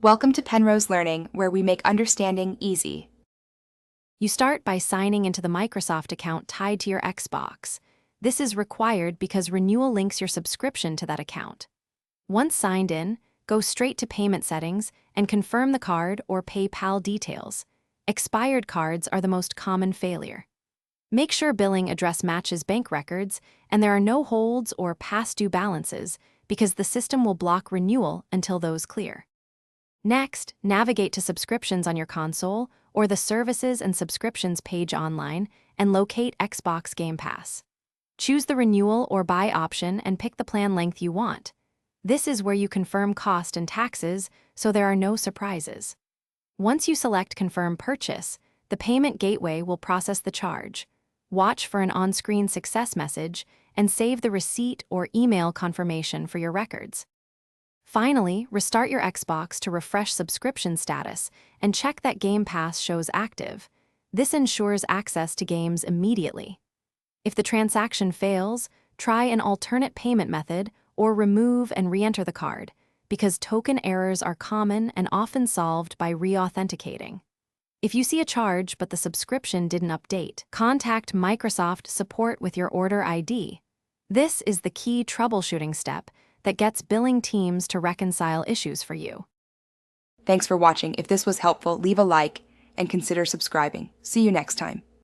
Welcome to Penrose Learning, where we make understanding easy. You start by signing into the Microsoft account tied to your Xbox. This is required because renewal links your subscription to that account. Once signed in, go straight to payment settings and confirm the card or PayPal details. Expired cards are the most common failure. Make sure billing address matches bank records and there are no holds or past due balances because the system will block renewal until those clear. Next, navigate to subscriptions on your console or the Services and Subscriptions page online and locate Xbox Game Pass. Choose the renewal or buy option and pick the plan length you want. This is where you confirm cost and taxes, so there are no surprises. Once you select Confirm Purchase, the payment gateway will process the charge. Watch for an on-screen success message and save the receipt or email confirmation for your records. Finally, restart your Xbox to refresh subscription status and check that Game Pass shows active. This ensures access to games immediately. If the transaction fails, try an alternate payment method or remove and re-enter the card, because token errors are common and often solved by re-authenticating. If you see a charge but the subscription didn't update, contact Microsoft support with your order ID. This is the key troubleshooting step that gets billing teams to reconcile issues for you. Thanks for watching. If this was helpful, leave a like and consider subscribing. See you next time.